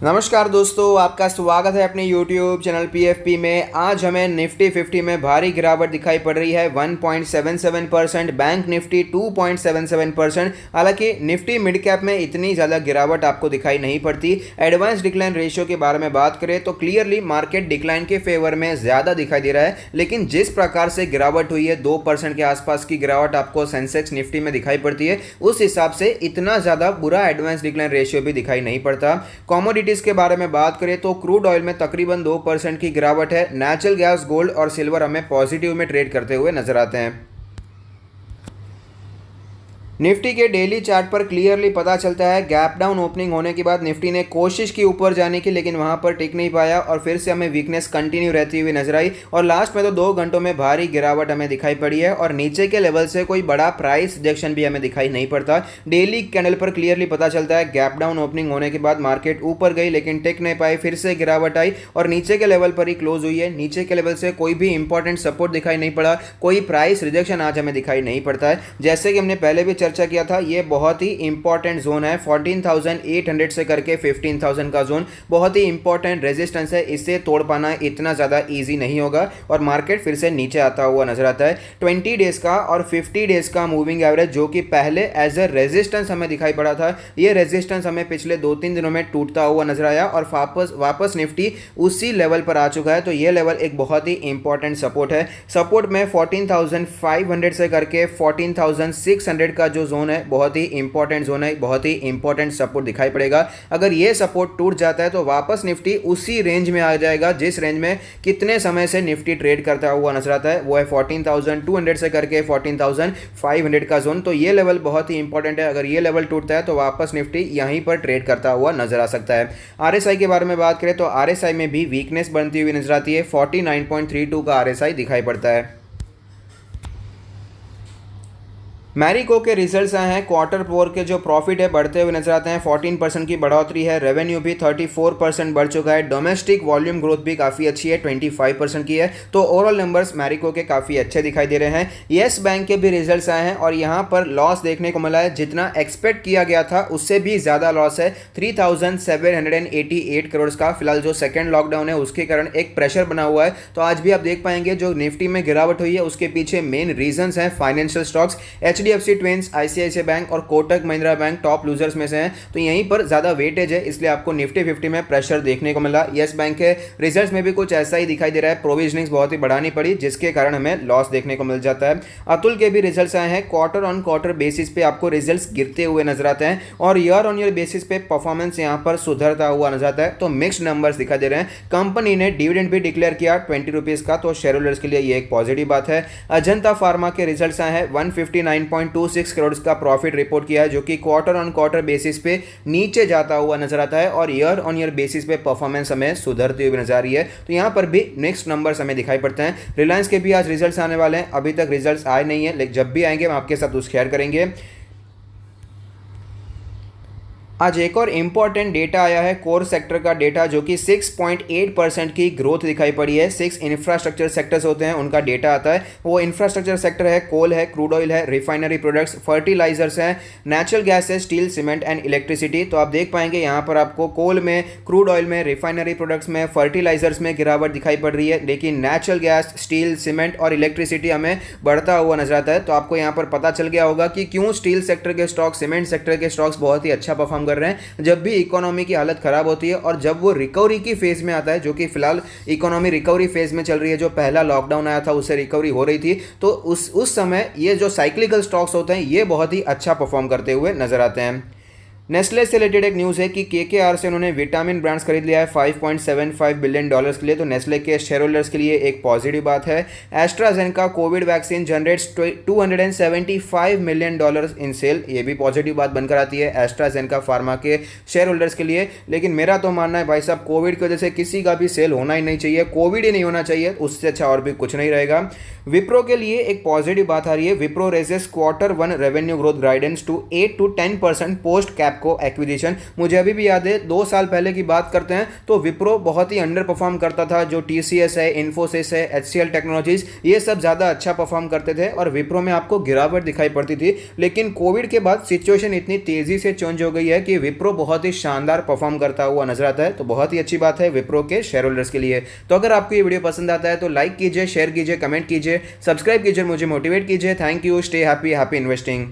नमस्कार दोस्तों, आपका स्वागत है अपने YouTube चैनल PFP में। आज हमें निफ्टी 50 में भारी गिरावट दिखाई पड़ रही है 1.77%, बैंक निफ्टी 2.77%। हालांकि निफ्टी मिड कैप में इतनी ज़्यादा गिरावट आपको दिखाई नहीं पड़ती। एडवांस डिक्लाइन रेशियो के बारे में बात करें तो क्लियरली मार्केट डिक्लाइन के फेवर में ज़्यादा दिखाई दे रहा है, लेकिन जिस प्रकार से गिरावट हुई है 2% के आसपास की गिरावट आपको सेंसेक्स निफ्टी में दिखाई पड़ती है, उस हिसाब से इतना ज़्यादा बुरा एडवांस डिक्लाइन रेशियो भी दिखाई नहीं पड़ता। कॉमोडिटी के बारे में बात करें तो क्रूड ऑयल में तकरीबन 2% की गिरावट है। नेचुरल गैस, गोल्ड और सिल्वर हमें पॉजिटिव में ट्रेड करते हुए नजर आते हैं। निफ्टी के डेली चार्ट पर क्लियरली पता चलता है गैप डाउन ओपनिंग होने के बाद निफ्टी ने कोशिश की ऊपर जाने की, लेकिन वहां पर टिक नहीं पाया और फिर से हमें वीकनेस कंटिन्यू रहती हुई नजर आई और लास्ट में तो 2 घंटों में भारी गिरावट हमें दिखाई पड़ी है और नीचे के लेवल से कोई बड़ा प्राइस रिजेक्शन भी हमें दिखाई नहीं पड़ता। डेली कैंडल पर क्लियरली पता चलता है गैप डाउन ओपनिंग होने के बाद मार्केट ऊपर गई लेकिन टिक नहीं पाई, फिर से गिरावट आई और नीचे के लेवल पर ही क्लोज हुई है। नीचे के लेवल से कोई भी इंपॉर्टेंट सपोर्ट दिखाई नहीं पड़ा, कोई प्राइस रिजेक्शन आज हमें दिखाई नहीं पड़ता है। जैसे कि हमने पहले भी चर्चा किया था, ये बहुत ही इंपॉर्टेंट जोन है। 14,800 से करके 15,000 का जोन बहुत ही इंपॉर्टेंट रेजिस्टेंस है, इसे तोड़ पाना इतना ज़्यादा इजी नहीं होगा और मार्केट फिर से नीचे आता हुआ नजर आता है। 20 डेज का और 50 डेज का मूविंग एवरेज जो कि पहले एज ए रेजिस्टेंस हमें दिखाई पड़ा था, ये रेजिस्टेंस हमें पिछले 2-3 दिनों में टूटता हुआ नजर आया और वापस निफ्टी उसी लेवल पर आ चुका है। तो ये लेवल एक बहुत ही इंपॉर्टेंट सपोर्ट है। सपोर्ट में 14,500 से करके 14,600 का जो जोन है बहुत ही इंपॉर्टेंट जोन है, बहुत ही इंपॉर्टेंट सपोर्ट दिखाई पड़ेगा। अगर ये सपोर्ट टूट जाता है तो वापस निफ्टी उसी रेंज में आ जाएगा जिस रेंज में कितने समय से निफ्टी ट्रेड करता हुआ नजर आता है, वो है 14,200 से करके 14,500 का जोन। तो ये लेवल बहुत ही इंपॉर्टेंट है। अगर ये लेवल टूटता है तो वापस निफ्टी यहीं पर ट्रेड करता हुआ नजर आ सकता है। RSI के बारे में बात करें तो RSI में भी वीकनेस बनती हुई नजर आती है। 49.32 का RSI दिखाई पड़ता है। मैरिको के रिजल्ट्स आए हैं। क्वार्टर 4 के जो प्रॉफिट है बढ़ते हुए नजर आते हैं। 14% की बढ़ोतरी है। रेवेन्यू भी 34% बढ़ चुका है। डोमेस्टिक वॉल्यूम ग्रोथ भी काफ़ी अच्छी है, 25% की है। तो ओवरऑल नंबर्स मैरिको के काफ़ी अच्छे दिखाई दे रहे हैं। येस बैंक के भी रिजल्ट्स आए हैं और यहाँ पर लॉस देखने को मिला है। जितना एक्सपेक्ट किया गया था उससे भी ज़्यादा लॉस है, 3,788 करोड़ का। फिलहाल जो सेकेंड लॉकडाउन है उसके कारण एक प्रेशर बना हुआ है। तो आज भी आप देख पाएंगे जो निफ्टी में गिरावट हुई है उसके पीछे मेन रीजंस हैं financial stocks. HDFC twins, ICICI bank और Kotak Mahindra bank top losers में से हैं। तो यहीं पर ज़्यादा वेटेज है, इसलिए आपको निफ्टी 50 में प्रेशर देखने को मिला। येस बैंक के रिजल्ट्स में भी कुछ ऐसा ही दिखाई दे रहा है। प्रोविजनिंग्स बहुत ही बढ़ानी पड़ी जिसके कारण हमें लॉस देखने को मिल जाता है। अतुल के भी रिजल्ट्स आए हैं। क्वार्टर ऑन क्वार्टर बेसिस पे आपको रिजल्ट्स गिरते हुए नजर आते हैं और ईयर ऑन ईयर बेसिस पे परफॉर्मेंस यहाँ पर सुधरता हुआ नजर आता है। तो मिक्स्ड नंबर्स दिखाई दे रहे हैं। कंपनी ने डिविडेंड भी डिक्लेयर किया 20 रुपीज़ का, तो शेयर होल्डर्स के लिए ये एक पॉजिटिव बात है। अजंता फार्मा के रिजल्ट्स आए हैं। 159.26 करोड़ का प्रॉफिट रिपोर्ट किया है जो कि क्वार्टर ऑन क्वार्टर बेसिस पे नीचे जाता हुआ नजर आता है और ईयर ऑन ईयर बेसिस पे परफॉर्मेंस हमें सुधरती हुई नजर आ रही है। तो यहाँ पर भी नेक्स्ट नंबर्स हमें दिखाई पड़ते हैं। रिलायंस के भी आज रिजल्ट्स आने वाले हैं। अभी तक रिजल्ट्स आए नहीं है, लेकिन जब भी आएंगे हम आपके साथ शेयर करेंगे। आज एक और इम्पॉर्टेंट डेटा आया है कोर सेक्टर का डेटा, जो कि 6.8% की ग्रोथ दिखाई पड़ी है। 6 इंफ्रास्ट्रक्चर सेक्टर्स होते हैं, उनका डेटा आता है। वो इंफ्रास्ट्रक्चर सेक्टर है, कोल है, क्रूड ऑयल है, रिफाइनरी प्रोडक्ट्स, फर्टिलाइजर्स हैं, नेचुरल गैस है, स्टील, सीमेंट एंड इलेक्ट्रिसिटी। तो आप देख पाएंगे यहाँ पर आपको कोल में, क्रूड ऑयल में, रिफाइनरी प्रोडक्ट्स में, फर्टिलाइजर्स में गिरावट दिखाई पड़ रही है, लेकिन नेचुरल गैस, स्टील, सीमेंट और इलेक्ट्रिसिटी हमें बढ़ता हुआ नजर आता है। तो आपको यहाँ पर पता चल गया होगा कि क्यों स्टील सेक्टर के स्टॉक्स, सीमेंट सेक्टर के स्टॉक्स बहुत ही अच्छा परफॉर्म कर रहे हैं जब भी इकोनॉमी की हालत खराब होती है और जब वो रिकवरी की फेज में आता है, जो कि फिलहाल इकोनॉमी रिकवरी फेज में चल रही है। जो पहला लॉकडाउन आया था उससे रिकवरी हो रही थी, तो उस समय ये जो साइक्लिकल स्टॉक्स होते हैं ये बहुत ही अच्छा परफॉर्म करते हुए नजर आते हैं। नेस्ले से रिलेटेड एक न्यूज़ है कि KKR से उन्होंने विटामिन ब्रांड्स खरीद लिया है 5.75 बिलियन डॉलर्स के लिए। तो नेस्ले के शेयर होल्डर्स के लिए एक पॉजिटिव बात है। AstraZeneca COVID vaccine generates $275 million in sale, ये भी पॉजिटिव बात बनकर आती है एस्ट्राजेनेका फार्मा के शेयर होल्डर्स के लिए। लेकिन मेरा तो मानना है भाई साहब, कोविड की वजह से किसी का भी सेल होना ही नहीं चाहिए, कोविड ही नहीं होना चाहिए, उससे अच्छा और भी कुछ नहीं रहेगा। विप्रो के लिए एक पॉजिटिव बात आ रही है। Wipro raises Q1 revenue growth guidance to 8 to 10% post capital को एक्विजिशन। मुझे अभी भी याद है 2 साल पहले की बात करते हैं तो विप्रो बहुत ही अंडर परफॉर्म करता था। जो टीसीएस है, इन्फोसिस है, एचसीएल टेक्नोलॉजीज, ये सब ज़्यादा अच्छा परफॉर्म करते थे और विप्रो में आपको गिरावट दिखाई पड़ती थी। लेकिन कोविड के बाद सिचुएशन इतनी तेज़ी से चेंज हो गई है कि विप्रो बहुत ही शानदार परफॉर्म करता हुआ नजर आता है। तो बहुत ही अच्छी बात है विप्रो के शेयर होल्डर्स के लिए। तो अगर आपको ये वीडियो पसंद आता है तो लाइक कीजिए, शेयर कीजिए, कमेंट कीजिए, सब्सक्राइब कीजिए, मुझे मोटिवेट कीजिए। Thank you, stay happy, happy investing.